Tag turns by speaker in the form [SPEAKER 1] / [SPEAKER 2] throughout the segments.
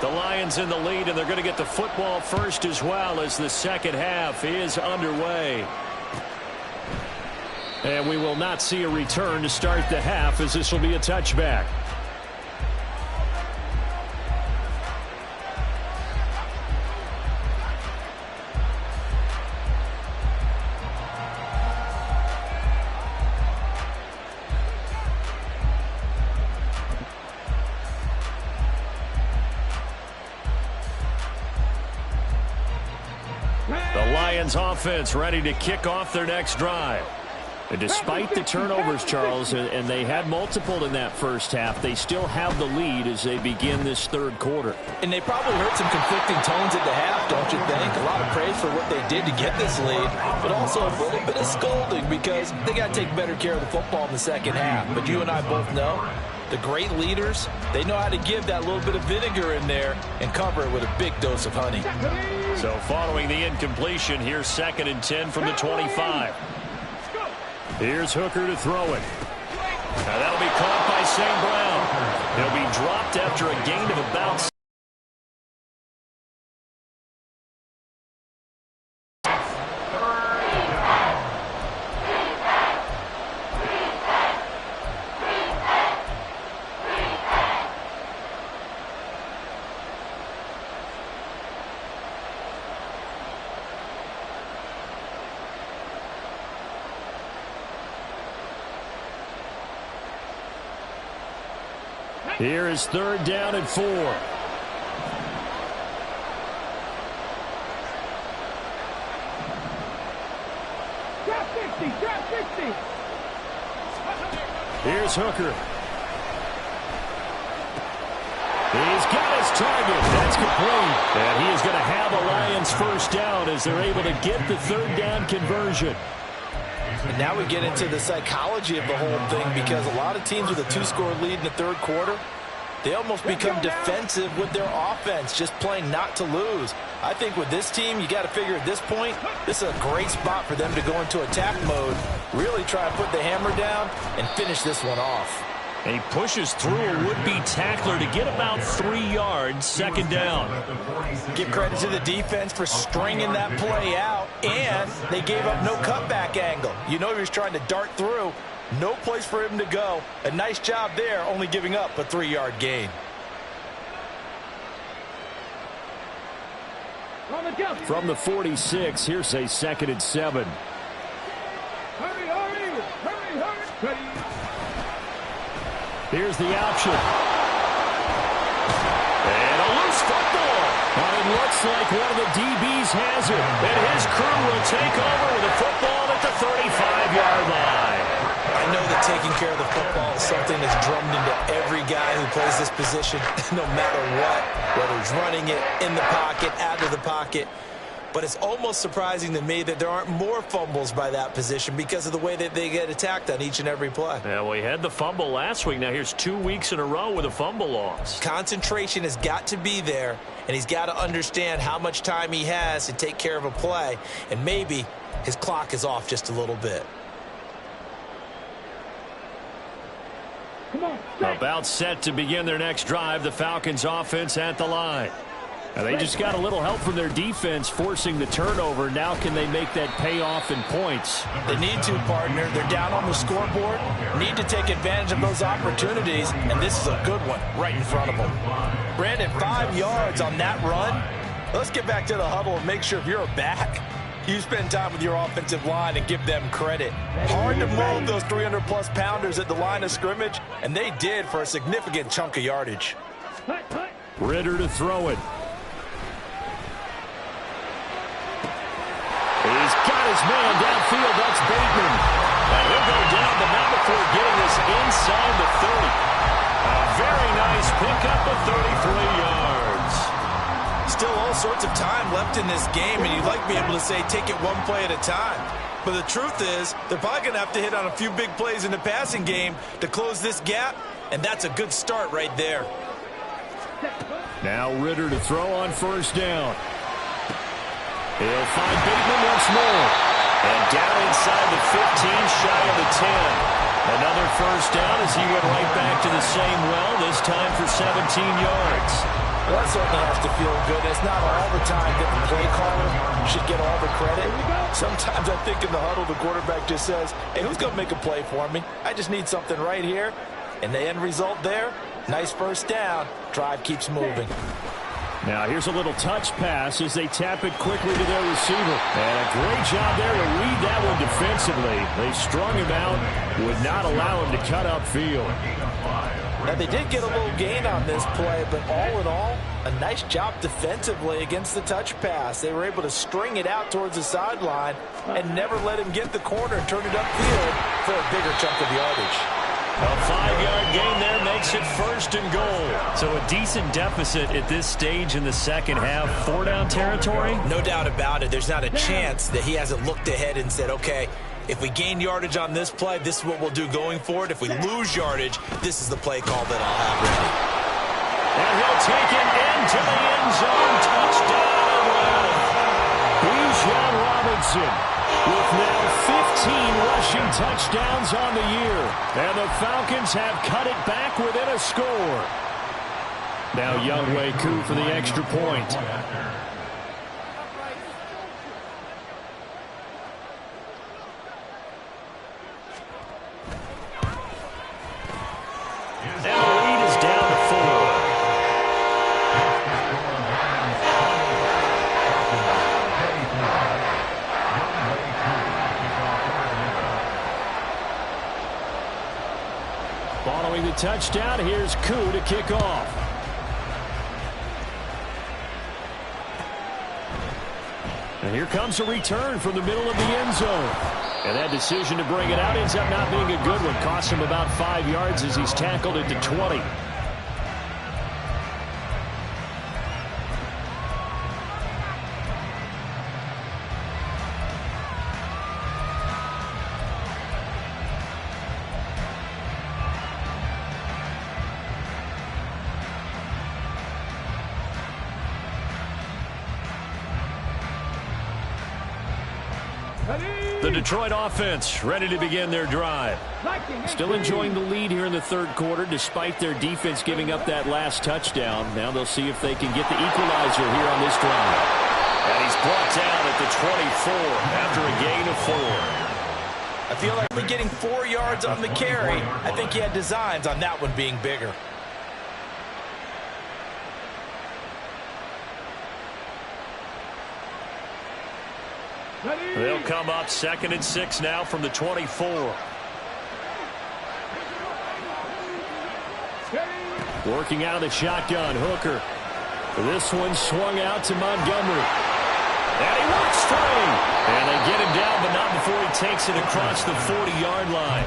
[SPEAKER 1] The Lions in the lead, and they're going to get the football first as well as the second half is underway. And we will not see a return to start the half, as this will be a touchback. The Lions offense ready to kick off their next drive. And despite the turnovers, Charles, and they had multiple in that first half, they still have the lead as they begin this third quarter.
[SPEAKER 2] And they probably heard some conflicting tones at the half, don't you think? A lot of praise for what they did to get this lead, but also a little bit of scolding because they got to take better care of the football in the second half. But you and I both know the great leaders, they know how to give that little bit of vinegar in there and cover it with a big dose of honey.
[SPEAKER 1] So following the incompletion, here's 2nd and 10 from the 25. Here's Hooker to throw it. Now that'll be caught by St. Brown. He'll be dropped after a gain of about Here is 3rd down and 4.
[SPEAKER 3] Drop 50, drop 50.
[SPEAKER 1] Here's Hooker. He's got his target. That's complete. And he is going to have a Lions first down as they're able to get the 3rd down conversion.
[SPEAKER 2] And now we get into the psychology of the whole thing because a lot of teams with a 2-score lead in the third quarter, they almost become defensive with their offense, just playing not to lose. I think with this team, you got to figure at this point, this is a great spot for them to go into attack mode, really try to put the hammer down and finish this one off.
[SPEAKER 1] And he pushes through a would-be tackler to get about 3 yards, 2nd down.
[SPEAKER 2] Give credit to the defense for stringing that play out, and they gave up no cutback angle. You know he was trying to dart through. No place for him to go. A nice job there, only giving up a 3-yard gain.
[SPEAKER 1] From the 46, here's a 2nd and 7.
[SPEAKER 3] Hurry, hurry, hurry, hurry.
[SPEAKER 1] Here's the option. And a loose football. And it looks like one of the DBs has it. And his crew will take over with a football at the 35-yard line.
[SPEAKER 2] I know that taking care of the football is something that's drummed into every guy who plays this position, no matter what, whether he's running it, in the pocket, out of the pocket. But it's almost surprising to me that there aren't more fumbles by that position because of the way that they get attacked on each and every play.
[SPEAKER 1] Yeah, well, he had the fumble last week. Now here's 2 weeks in a row with a fumble loss.
[SPEAKER 2] Concentration has got to be there, and he's got to understand how much time he has to take care of a play, and maybe his clock is off just a little bit.
[SPEAKER 1] About set to begin their next drive, the Falcons offense at the line. Now they just got a little help from their defense forcing the turnover. Now can they make that pay off in points?
[SPEAKER 2] They need to, partner. They're down on the scoreboard. Need to take advantage of those opportunities, and this is a good one right in front of them. Brandon, 5 yards on that run. Let's get back to the huddle and make sure if you're a back, you spend time with your offensive line and give them credit. Hard to mold those 300-plus pounders at the line of scrimmage, and they did for a significant chunk of yardage.
[SPEAKER 1] Ritter to throw it. He's got his man downfield. That's Bateman. And he'll go down the mound before getting this inside the 30. A very nice pickup of 33 yards.
[SPEAKER 2] Still all sorts of time left in this game, and you'd like to be able to say take it one play at a time. But the truth is, they're probably going to have to hit on a few big plays in the passing game to close this gap, and that's a good start right there.
[SPEAKER 1] Now Ritter to throw on 1st down. He'll find Bateman once more. And down inside the 15, shy of the 10. Another 1st down as he went right back to the same well, this time for 17 yards.
[SPEAKER 2] Well, that certainly has to feel good. It's not all the time that the play caller should get all the credit. Sometimes I think in the huddle, the quarterback just says, hey, who's going to make a play for me? I just need something right here. And the end result there, nice first down. Drive keeps moving.
[SPEAKER 1] Now here's a little touch pass as they tap it quickly to their receiver. And a great job there to read that one defensively. They strung him out, would not allow him to cut upfield.
[SPEAKER 2] Now they did get a little gain on this play, but all in all, a nice job defensively against the touch pass. They were able to string it out towards the sideline and never let him get the corner and turn it upfield for a bigger chunk of yardage.
[SPEAKER 1] A 5-yard gain there makes it 1st and goal.
[SPEAKER 4] So a decent deficit at this stage in the second half. 4-down territory?
[SPEAKER 2] No doubt about it. There's not a chance that he hasn't looked ahead and said, okay, if we gain yardage on this play, this is what we'll do going forward. If we lose yardage, this is the play call that I'll have ready.
[SPEAKER 1] And he'll take it into the end zone. Touchdown. Bijan Robinson with now 15 rushing touchdowns on the year. And the Falcons have cut it back within a score. Now Younghoe Koo for the extra point. And the lead is down to 4. Following the touchdown, here's Koo to kick off. And here comes a return from the middle of the end zone. And that decision to bring it out ends up not being a good one. Cost him about 5 yards as he's tackled it to 20. The Detroit offense ready to begin their drive. Still enjoying the lead here in the third quarter despite their defense giving up that last touchdown. Now they'll see if they can get the equalizer here on this drive. And he's brought down at the 24 after a gain of 4.
[SPEAKER 2] I feel like we're getting 4 yards on the carry. I think he had designs on that one being bigger.
[SPEAKER 1] They'll come up 2nd and 6 now from the 24. Working out of the shotgun, Hooker. This one swung out to Montgomery. And he works free. And they get him down, but not before he takes it across the 40-yard line.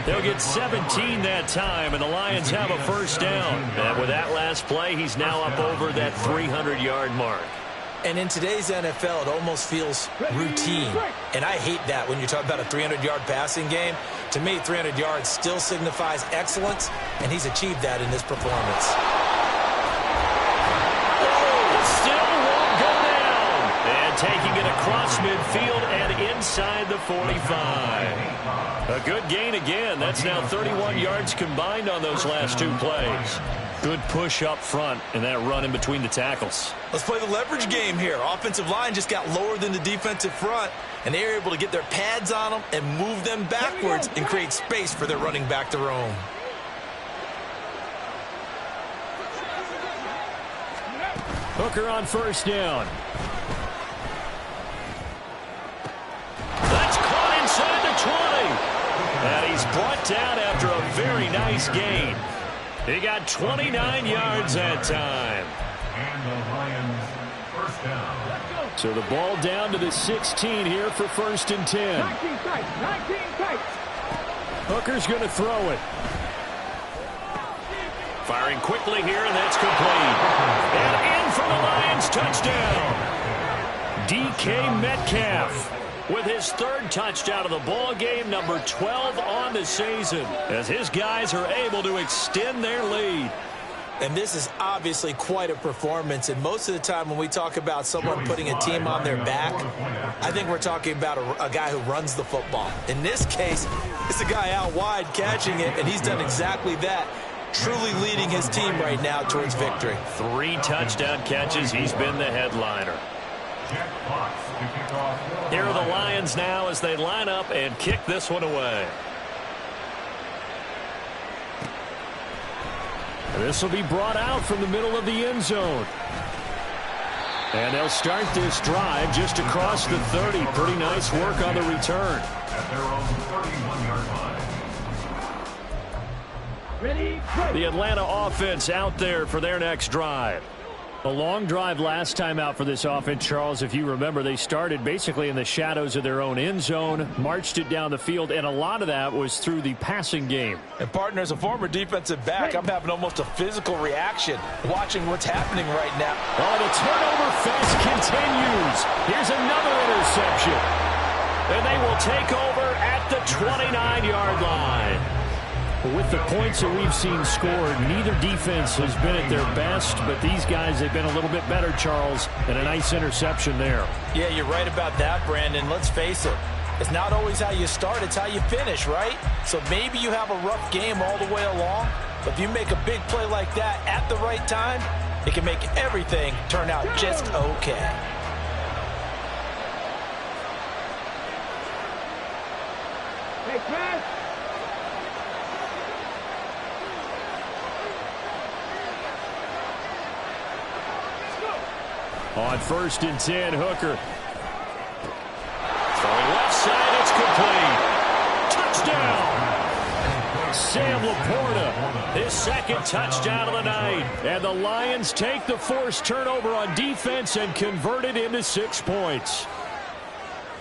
[SPEAKER 1] They'll get 17 that time, and the Lions have a first down. And with that last play, he's now up over that 300-yard mark.
[SPEAKER 2] And in today's NFL, it almost feels routine. And I hate that when you talk about a 300-yard passing game. To me, 300 yards still signifies excellence, and he's achieved that in this performance.
[SPEAKER 1] Still won't go down. And taking it across midfield and inside the 45. A good gain again. That's now 31 yards combined on those last 2 plays. Good push up front and that run in between the tackles.
[SPEAKER 2] Let's play the leverage game here. Offensive line just got lower than the defensive front, and they were able to get their pads on them and move them backwards and create space for their running back to roam.
[SPEAKER 1] Hooker on first down. That's caught inside the 20. And he's brought down after a very nice gain. He got 29 yards that time.
[SPEAKER 5] And the Lions first down.
[SPEAKER 1] So the ball down to the 16 here for 1st and 10.
[SPEAKER 3] 19 tight.
[SPEAKER 1] Hooker's going to throw it. Firing quickly here, and that's complete. And in for the Lions touchdown. DK Metcalf with his 3rd touchdown of the ball game, number 12 on the season, as his guys are able to extend their lead.
[SPEAKER 2] And this is obviously quite a performance. And most of the time when we talk about someone putting a team on their back, I think we're talking about a guy who runs the football. In this case, it's a guy out wide catching it, and he's done exactly that. truly leading his team right now towards victory.
[SPEAKER 1] 3 touchdown catches. He's been the headliner. Here are the Lions now as they line up and kick this one away.
[SPEAKER 4] This will be brought out from the middle of the end zone. And they'll start this drive just across the 30. Pretty nice work on the return.
[SPEAKER 5] At their own 31-yard line.
[SPEAKER 3] Ready, go.
[SPEAKER 4] The Atlanta offense out there for their next drive. A long drive last time out for this offense, Charles. If you remember, they started basically in the shadows of their own end zone, marched it down the field, and a lot of that was through the passing game.
[SPEAKER 2] And partner, as a former defensive back, I'm having almost a physical reaction watching what's happening right now.
[SPEAKER 4] Oh, the turnover fest continues. Here's another interception. And they will take over at the 29-yard line. With the points that we've seen scored, neither defense has been at their best, but these guys have been a little bit better, Charles, and a nice interception there.
[SPEAKER 2] Yeah, you're right about that, Brandon. Let's face it. It's not always how you start, it's how you finish, right? So maybe you have a rough game all the way along, but if you make a big play like that at the right time, it can make everything turn out just okay.
[SPEAKER 3] Hey, Chris.
[SPEAKER 4] On 1st and 10, Hooker.
[SPEAKER 1] Throwing left side, it's complete. Touchdown!
[SPEAKER 4] Sam Laporta,
[SPEAKER 1] His second touchdown of the night.
[SPEAKER 4] and the Lions take the forced turnover on defense and convert it into 6 points.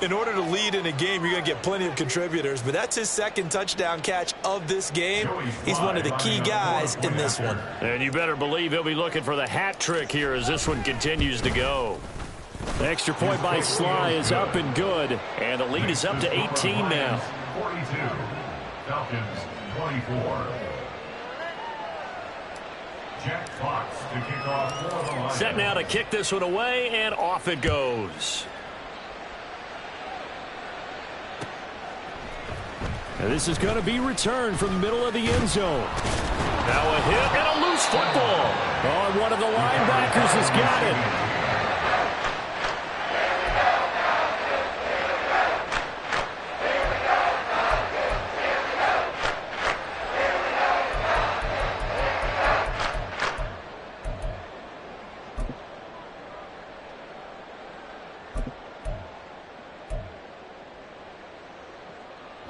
[SPEAKER 2] In order to lead in a game, you're going to get plenty of contributors, but that's his second touchdown catch of this game. He's one of the key guys in this one.
[SPEAKER 1] And you better believe he'll be looking for the hat trick here as this one continues to go.
[SPEAKER 4] The extra point by Sly is up and good.
[SPEAKER 1] And the lead is up to 18 now.
[SPEAKER 5] 42. Falcons 24. Jack Fox to kick off for the Lions.
[SPEAKER 1] Set now to kick this one away, and off it goes.
[SPEAKER 4] And this is going to be returned from the middle of the end zone.
[SPEAKER 1] Now a hit and a loose football.
[SPEAKER 4] Oh, and one of the linebackers has got it.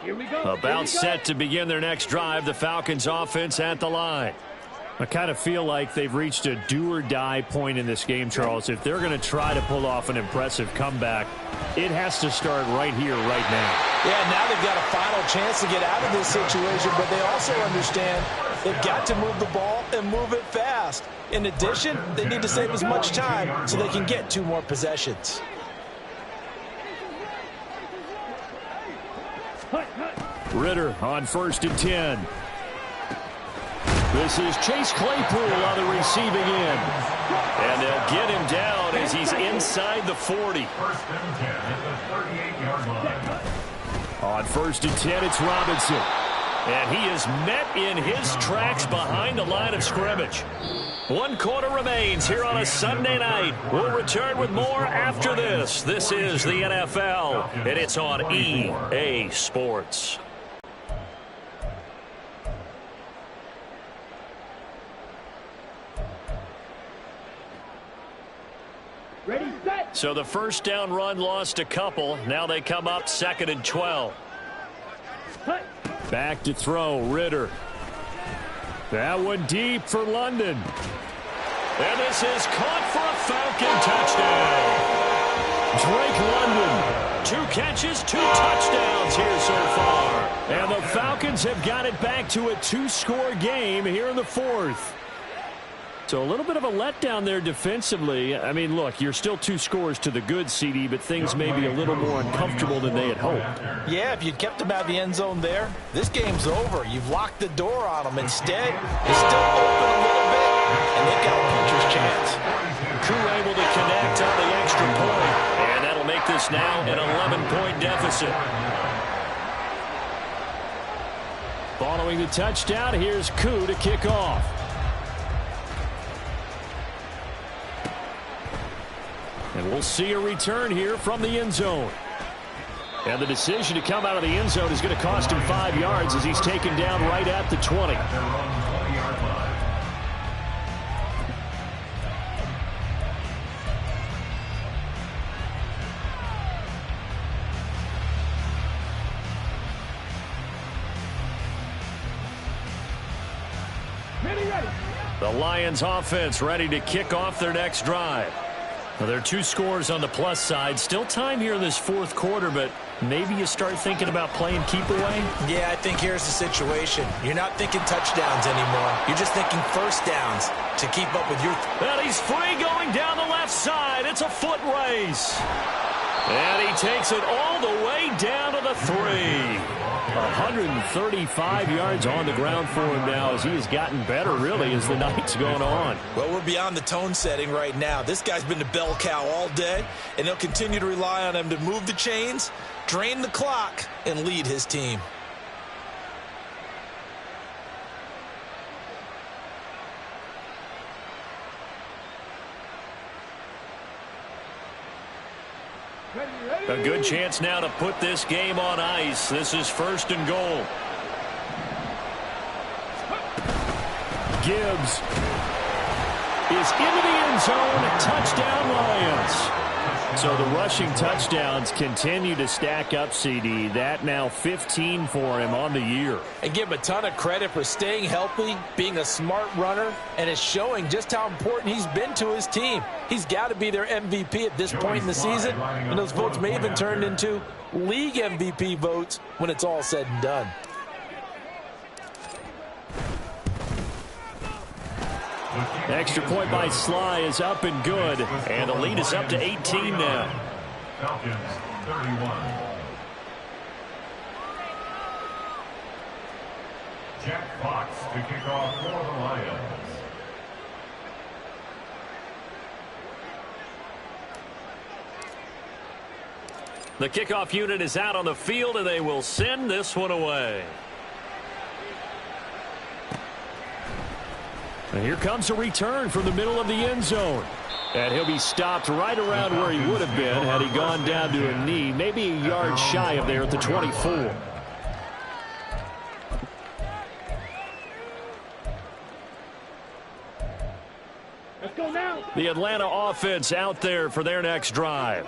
[SPEAKER 3] Here we go.
[SPEAKER 4] About set to begin their next drive, the Falcons offense at the line. I kind of feel like they've reached a do-or-die point in this game, Charles. If they're going to try to pull off an impressive comeback, it has to start right here, right now.
[SPEAKER 2] Yeah, now they've got a final chance to get out of this situation, but they also understand they've got to move the ball and move it fast. In addition, they need to save as much time so they can get 2 more possessions.
[SPEAKER 4] Ritter on 1st and 10. This is Chase Claypool on the receiving end.
[SPEAKER 1] And they'll get him down as he's inside the 40.
[SPEAKER 5] 1st and 10 at the 38-yard line.
[SPEAKER 4] On 1st and 10, it's Robinson.
[SPEAKER 1] And he is met in his tracks behind the line of scrimmage. 1 quarter remains here on a Sunday night. We'll return with more after this. This is the NFL, and it's on EA Sports.
[SPEAKER 3] Ready, set.
[SPEAKER 1] So the first down run lost a couple. Now they come up 2nd and 12.
[SPEAKER 3] Cut.
[SPEAKER 4] Back to throw, Ritter. That one deep for London.
[SPEAKER 1] And this is caught for a Falcon touchdown.
[SPEAKER 4] Drake London.
[SPEAKER 1] 2 catches, 2 touchdowns here so far.
[SPEAKER 4] And the Falcons have got it back to a 2-score game here in the 4th. So a little bit of a letdown there defensively. I mean, look, you're still 2 scores to the good, CD, but things may be a little more uncomfortable than they had hoped.
[SPEAKER 2] Yeah, if you kept them out of the end zone there, this game's over. You've locked the door on them. Instead, it's still open a little bit, and they've got a puncher's chance.
[SPEAKER 1] Crew able to connect on the extra point. And that'll make this now an 11-point deficit.
[SPEAKER 4] Following the touchdown, here's Koo to kick off. And we'll see a return here from the end zone. And the decision to come out of the end zone is going to cost him 5 yards as he's taken down right at the 20. The Lions offense ready to kick off their next drive. Well, there are 2 scores on the plus side. Still time here in this fourth quarter, but maybe you start thinking about playing keep away?
[SPEAKER 2] Yeah, I think here's the situation. You're not thinking touchdowns anymore. You're just thinking first downs to keep up with your...
[SPEAKER 4] Well, he's free going down the left side. It's a foot race. And he takes it all the way down to the 3. 135 yards on the ground for him now as he has gotten better, really, as the night's gone on.
[SPEAKER 2] Well, we're beyond the tone setting right now. This guy's been the bell cow all day, and they'll continue to rely on him to move the chains, drain the clock, and lead his team.
[SPEAKER 1] A good chance now to put this game on ice. This is 1st and goal.
[SPEAKER 4] Gibbs is into the end zone. Touchdown, Lions. So the rushing touchdowns continue to stack up, CD. That now 15 for him on the year.
[SPEAKER 2] And give him a ton of credit for staying healthy, being a smart runner, and is showing just how important he's been to his team. He's got to be their MVP at this point in the season, and those votes may have been turned into league MVP votes when it's all said and done.
[SPEAKER 4] Extra point by Sly is up and good.
[SPEAKER 1] And the lead is up to 18 now.
[SPEAKER 5] Falcons 31. Jack Fox to kick off for the Lions.
[SPEAKER 1] The kickoff unit is out on the field, and they will send this one away.
[SPEAKER 4] And here comes a return from the middle of the end zone. And he'll be stopped right around where he would have been had he gone down to a knee, maybe a yard shy of there at the 24.
[SPEAKER 3] Let's go now.
[SPEAKER 4] The Atlanta offense out there for their next drive.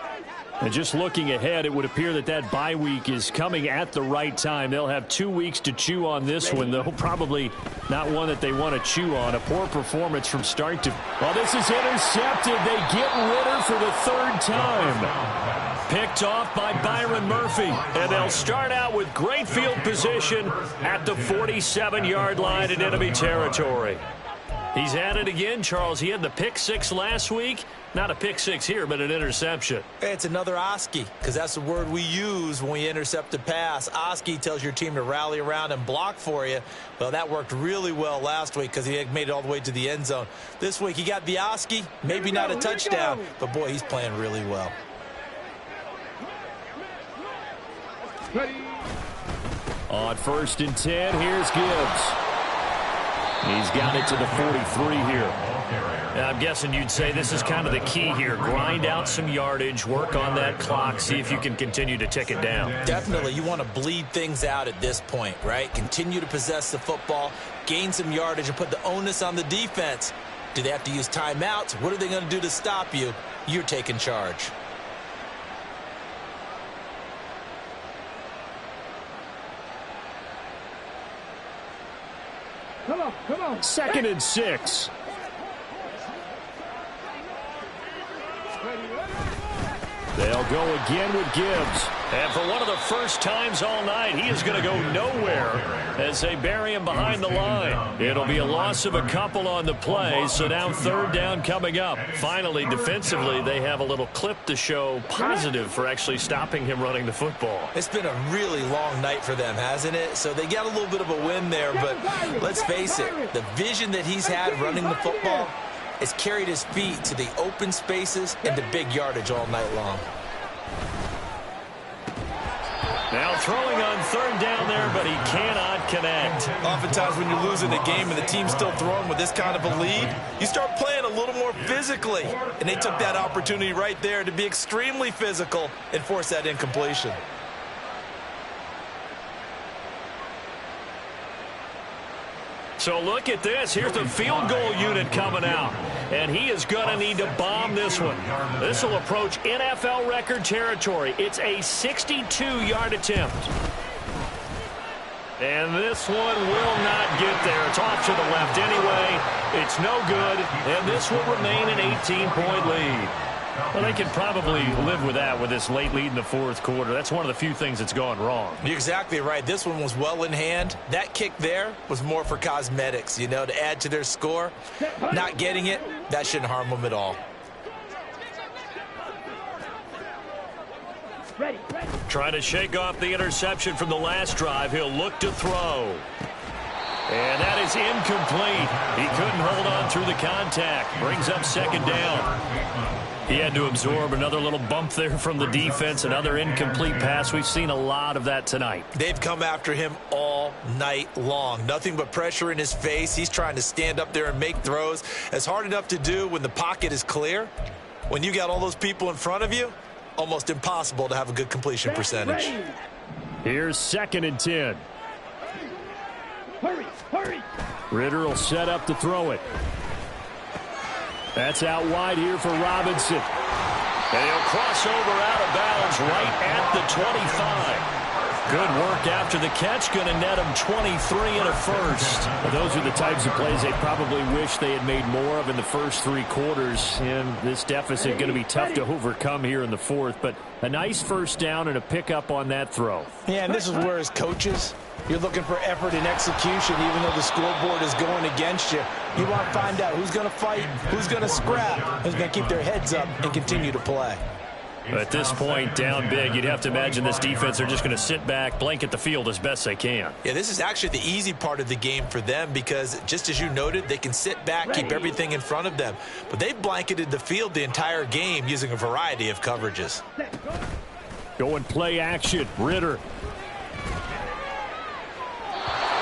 [SPEAKER 4] And just looking ahead, it would appear that that bye week is coming at the right time. They'll have 2 weeks to chew on this one, though probably not one that they want to chew on. A poor performance from start to... Well, this is intercepted. They get Ritter for the 3rd time.
[SPEAKER 1] Picked off by Byron Murphy. And they'll start out with great field position at the 47-yard line in enemy territory. He's at it again, Charles. He had the pick 6 last week. Not a pick 6 here, but an interception.
[SPEAKER 2] It's another Oski, because that's the word we use when we intercept a pass. Oski tells your team to rally around and block for you. Well, that worked really well last week because he had made it all the way to the end zone. This week he got the Oski, maybe not a touchdown, but boy, he's playing really well.
[SPEAKER 4] On 1st and 10, here's Gibbs. He's got it to the 43 here.
[SPEAKER 1] I'm guessing you'd say this is kind of the key here. Grind out some yardage, work on that clock, see if you can continue to tick it down.
[SPEAKER 2] Definitely. You want to bleed things out at this point, right? Continue to possess the football, gain some yardage, and put the onus on the defense. Do they have to use timeouts? What are they going to do to stop you? You're taking charge.
[SPEAKER 3] Come on, come on.
[SPEAKER 4] 2nd and 6. They'll go again with Gibbs.
[SPEAKER 1] And for one of the first times all night, he is going to go nowhere as they bury him behind the line. It'll be a loss of a couple on the play, so now 3rd down coming up. Finally, defensively, they have a little clip to show positive for actually stopping him running the football.
[SPEAKER 2] It's been a really long night for them, hasn't it? So they got a little bit of a win there, but let's face it, the vision that he's had running the football has carried his feet to the open spaces and the big yardage all night long.
[SPEAKER 1] Now throwing on third down there, but he cannot connect.
[SPEAKER 2] Oftentimes when you're losing a game and the team's still throwing with this kind of a lead, you start playing a little more physically. And they took that opportunity right there to be extremely physical and force that incompletion.
[SPEAKER 1] So look at this. Here's the field goal unit coming out. And he is going to need to bomb this one. This will approach NFL record territory. It's a 62-yard attempt. And this one will not get there. It's off to the left anyway. It's no good. And this will remain an 18-point lead. Well, they can probably live with that with this late lead in the fourth quarter. That's one of the few things that's gone wrong.
[SPEAKER 2] You're exactly right. This one was well in hand. That kick there was more for cosmetics, you know, to add to their score. Not getting it, that shouldn't harm them at all.
[SPEAKER 3] Ready.
[SPEAKER 1] Trying to shake off the interception from the last drive. He'll look to throw. And that is incomplete. He couldn't hold on through the contact. Brings up second down. He had to absorb another little bump there from the defense, another incomplete pass. We've seen a lot of that tonight.
[SPEAKER 2] They've come after him all night long. Nothing but pressure in his face. He's trying to stand up there and make throws. It's hard enough to do when the pocket is clear. When you got all those people in front of you, almost impossible to have a good completion percentage.
[SPEAKER 1] Here's 2nd and 10.
[SPEAKER 3] Hurry.
[SPEAKER 1] Ritter will set up to throw it. That's out wide here for Robinson. And he'll cross over out of bounds right at the 25. Good work after the catch. Going to net him 23 and a first. Well, those are the types of plays they probably wish they had made more of in the first 3 quarters. And this deficit going to be tough to overcome here in the fourth. But a nice first down and a pickup on that throw.
[SPEAKER 2] Yeah, and this is where as coaches, you're looking for effort and execution, even though the scoreboard is going against you. You want to find out who's going to fight, who's going to scrap, who's going to keep their heads up and continue to play.
[SPEAKER 1] At this point, down big, you'd have to imagine this defense are just going to sit back, blanket the field as best they can.
[SPEAKER 2] Yeah, this is actually the easy part of the game for them because, just as you noted, they can sit back, keep everything in front of them. But they've blanketed the field the entire game using a variety of coverages.
[SPEAKER 1] Going play action, Ritter.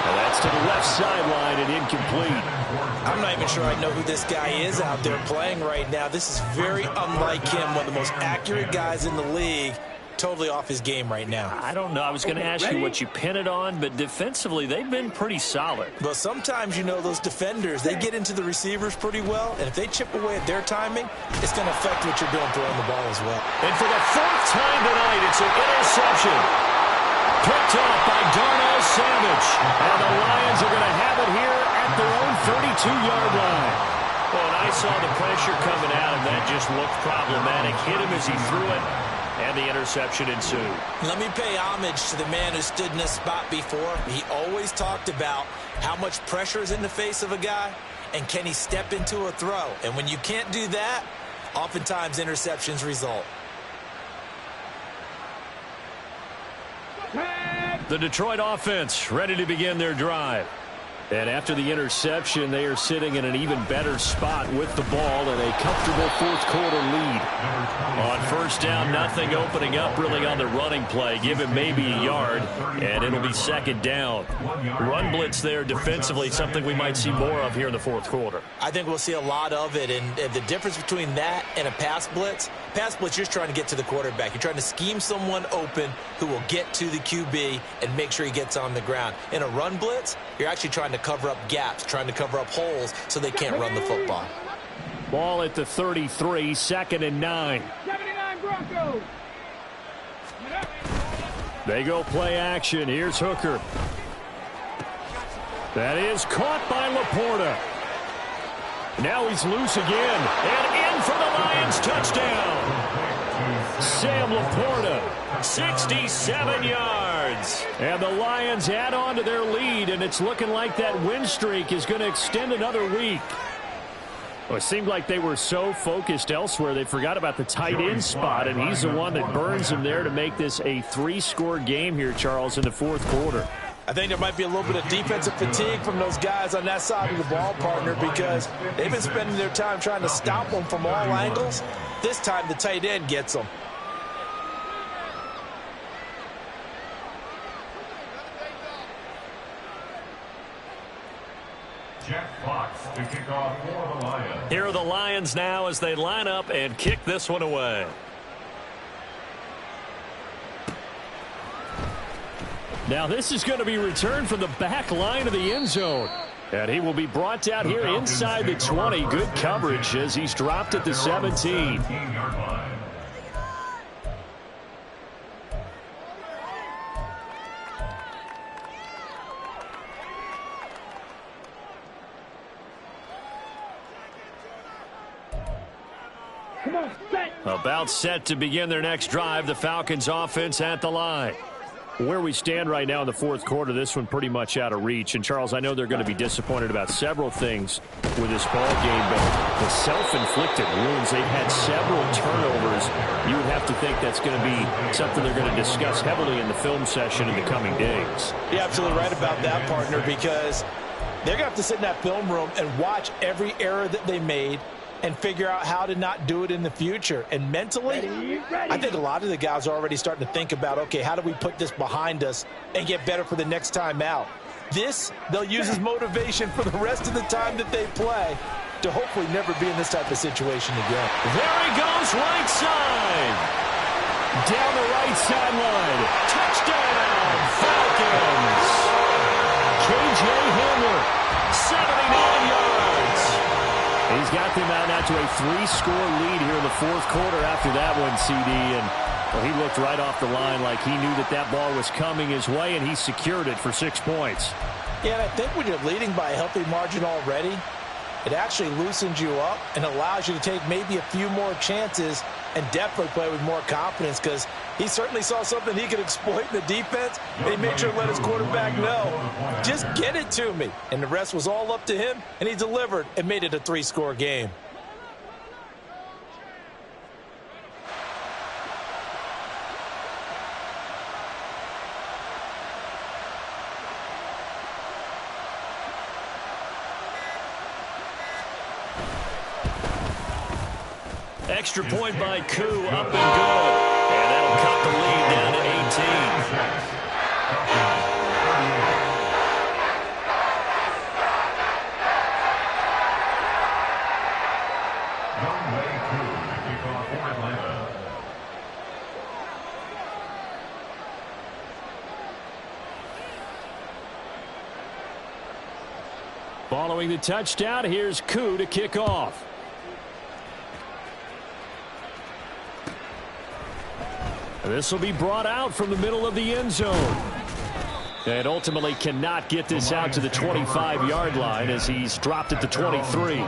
[SPEAKER 1] And that's to the left sideline and incomplete.
[SPEAKER 2] I'm not even sure I know who this guy is out there playing right now. This is very unlike him, one of the most accurate guys in the league. Totally off his game right now.
[SPEAKER 1] I don't know. I was going to ask you what you pin it on, but defensively, they've been pretty solid.
[SPEAKER 2] Well, sometimes, you know, those defenders, they get into the receivers pretty well, and if they chip away at their timing, it's going to affect what you're doing throwing the ball as well.
[SPEAKER 1] And for the 4th time tonight, it's an interception. Picked off by Darnell Savage. And the Lions are going to have it here at their own 32-yard line. Well, and I saw the pressure coming at him. That just looked problematic. Hit him as he threw it, and the interception ensued.
[SPEAKER 2] Let me pay homage to the man who stood in this spot before. He always talked about how much pressure is in the face of a guy, and can he step into a throw. And when you can't do that, oftentimes interceptions result.
[SPEAKER 1] The Detroit offense ready to begin their drive. And after the interception, they are sitting in an even better spot with the ball and a comfortable fourth-quarter lead. On first down, nothing opening up really on the running play. Give him maybe a yard, and it'll be second down. Run blitz there defensively, something we might see more of here in the fourth quarter.
[SPEAKER 2] I think we'll see a lot of it, and the difference between that and a pass blitz, you're just trying to get to the quarterback. You're trying to scheme someone open who will get to the QB and make sure he gets on the ground. In a run blitz, you're actually trying to cover up gaps, trying to cover up holes so they can't run the football.
[SPEAKER 1] Ball at the 33, 2nd and 9.
[SPEAKER 3] 79 Broncos.
[SPEAKER 1] They go play action. Here's Hooker. That is caught by Laporta. Now he's loose again. And in for the Lions touchdown. Sam Laporta, 67 yards. And the Lions add on to their lead, and it's looking like that win streak is going to extend another week. Well, it seemed like they were so focused elsewhere, they forgot about the tight end spot, and he's the one that burns them there to make this a 3-score game here, Charles, in the fourth quarter.
[SPEAKER 2] I think there might be a little bit of defensive fatigue from those guys on that side of the ball, partner, because they've been spending their time trying to stop them from all angles. This time the tight end gets them.
[SPEAKER 5] to kick off for the Lions.
[SPEAKER 1] Here are the Lions now as they line up and kick this one away. Now this is going to be returned from the back line of the end zone. And he will be brought down here inside the 20. Good coverage as he's dropped at the 17.
[SPEAKER 5] 17-yard line.
[SPEAKER 3] Come on, set.
[SPEAKER 1] About set to begin their next drive. The Falcons offense at the line. Where we stand right now in the fourth quarter, this one pretty much out of reach. And, Charles, I know they're going to be disappointed about several things with this ball game, but the self-inflicted wounds, they've had several turnovers. You would have to think that's going to be something they're going to discuss heavily in the film session in the coming days.
[SPEAKER 2] You're absolutely right about that, partner, because they're going to have to sit in that film room and watch every error that they made and figure out how to not do it in the future. And mentally, I think a lot of the guys are already starting to think about, okay, how do we put this behind us and get better for the next time out? This, they'll use as motivation for the rest of the time that they play to hopefully never be in this type of situation again.
[SPEAKER 1] There he goes, right side. Down the right sideline. Touchdown, Falcons. K.J. Hamler, 79 yards. He's got them out now to a 3-score lead here in the fourth quarter after that one, CD. And well, he looked right off the line like he knew that that ball was coming his way, and he secured it for 6 points.
[SPEAKER 2] Yeah, and I think when you're leading by a healthy margin already, it actually loosens you up and allows you to take maybe a few more chances and definitely play with more confidence, because he certainly saw something he could exploit in the defense, and he made sure to let his quarterback know, just get it to me. And the rest was all up to him, and he delivered and made it a 3-score game.
[SPEAKER 1] Extra point by Koo, up and good. And that'll cut the lead down to 18. Following the touchdown, here's Koo to kick off. This will be brought out from the middle of the end zone. And ultimately cannot get this out to the 25-yard line as he's dropped at the 23.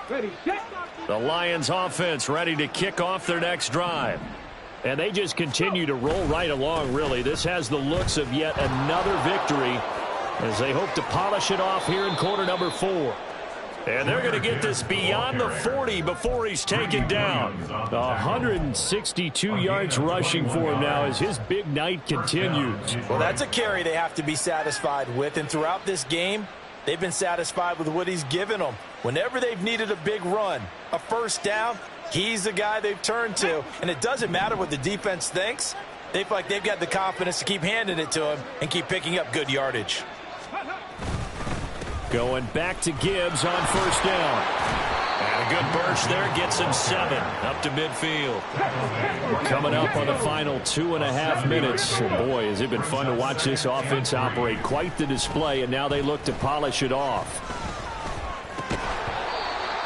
[SPEAKER 3] Ready, set.
[SPEAKER 1] The Lions offense ready to kick off their next drive. And they just continue to roll right along, really. This has the looks of yet another victory as they hope to polish it off here in quarter number 4. And they're going to get this beyond the 40 before he's taken down. 162 yards rushing for him now as his big night continues.
[SPEAKER 2] Well, that's a carry they have to be satisfied with. And throughout this game, they've been satisfied with what he's given them. Whenever they've needed a big run, a first down, he's the guy they've turned to. And it doesn't matter what the defense thinks. They feel like they've got the confidence to keep handing it to him and keep picking up good yardage.
[SPEAKER 1] Going back to Gibbs on first down. And a good burst there gets him 7 up to midfield. We're coming up on the final 2.5 minutes. And boy, has it been fun to watch this offense operate. Quite the display, and now they look to polish it off.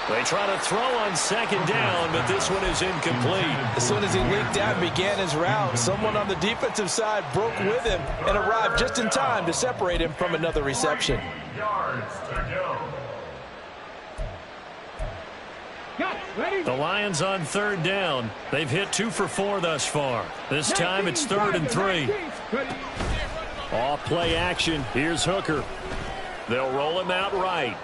[SPEAKER 1] They try to throw on second down, but this one is incomplete.
[SPEAKER 2] As soon as he leaked out and began his route, someone on the defensive side broke with him and arrived just in time to separate him from another reception.
[SPEAKER 5] Yards to go.
[SPEAKER 3] Ready.
[SPEAKER 1] The Lions on third down. They've hit 2 for 4 thus far. This time it's 3rd and 3. Off play action. Here's Hooker. They'll roll him out right.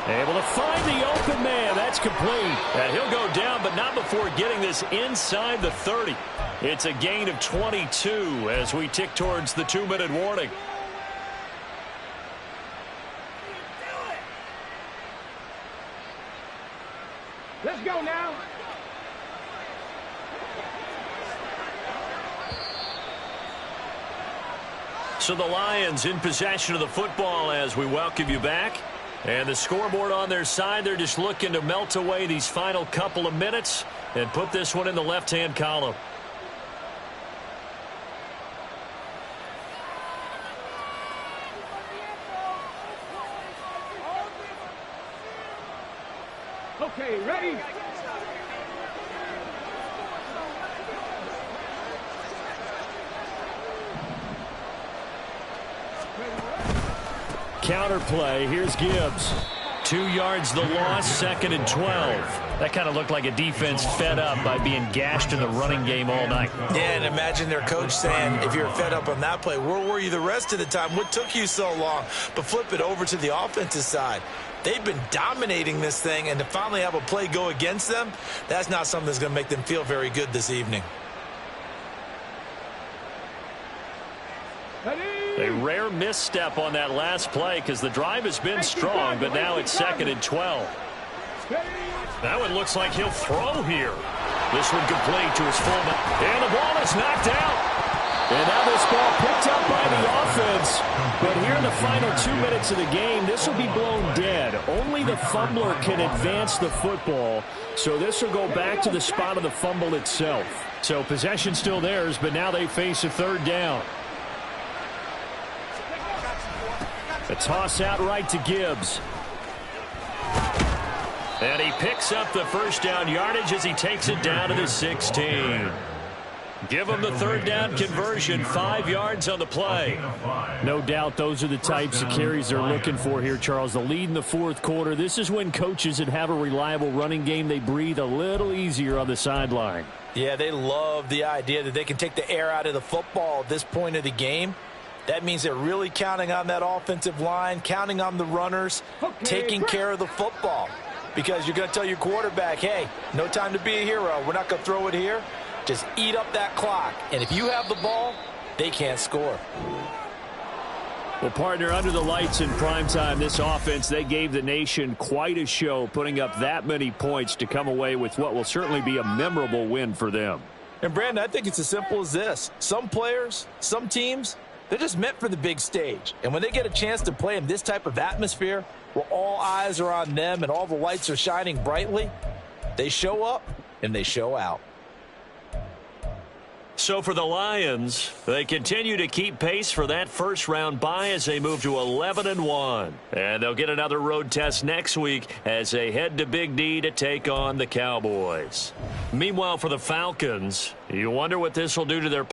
[SPEAKER 1] Able to find the open man. That's complete. And he'll go down, but not before getting this inside the 30. It's a gain of 22 as we tick towards the 2-minute warning.
[SPEAKER 3] Let's go down.
[SPEAKER 1] So the Lions in possession of the football as we welcome you back. And the scoreboard on their side, they're just looking to melt away these final couple of minutes and put this one in the left-hand column.
[SPEAKER 3] Okay, ready?
[SPEAKER 4] Counter play. Here's Gibbs.
[SPEAKER 1] 2 yards the loss, 2nd and 12. That kind of looked like a defense fed up by being gashed in the running game all night.
[SPEAKER 2] Yeah, and imagine their coach saying, if you're fed up on that play, where were you the rest of the time? What took you so long? But flip it over to the offensive side. They've been dominating this thing, and to finally have a play go against them, that's not something that's going to make them feel very good this evening.
[SPEAKER 1] A rare misstep on that last play because the drive has been strong, but now it's 2nd and 12. That one looks like he'll throw here. This one complete to his fullback. And the ball is knocked out.
[SPEAKER 4] And now this ball picked up by the offense. But here in the final 2 minutes of the game, this will be blown dead. Only the fumbler can advance the football. So this will go back to the spot of the fumble itself.
[SPEAKER 1] So possession still theirs, but now they face a 3rd down.
[SPEAKER 4] A toss out right to Gibbs.
[SPEAKER 1] And he picks up the 1st down yardage as he takes it down to the 16. Give him the 3rd down conversion, 5 yards on the play.
[SPEAKER 4] No doubt those are the types of carries they're looking for here, Charles. The lead in the 4th quarter. This is when coaches that have a reliable running game, they breathe a little easier on the sideline.
[SPEAKER 2] Yeah, they love the idea that they can take the air out of the football at this point of the game. That means they're really counting on that offensive line, counting on the runners, taking care of the football. Because you're going to tell your quarterback, hey, no time to be a hero. We're not going to throw it here. Just eat up that clock. And if you have the ball, they can't score.
[SPEAKER 4] Well, partner, under the lights in primetime, this offense, they gave the nation quite a show, putting up that many points to come away with what will certainly be a memorable win for them.
[SPEAKER 2] And, Brandon, I think it's as simple as this. Some players, some teams, they're just meant for the big stage. And when they get a chance to play in this type of atmosphere where all eyes are on them and all the lights are shining brightly, they show up and they show out.
[SPEAKER 1] So for the Lions, they continue to keep pace for that 1st-round bye as they move to 11-1. And they'll get another road test next week as they head to Big D to take on the Cowboys. Meanwhile, for the Falcons, you wonder what this will do to their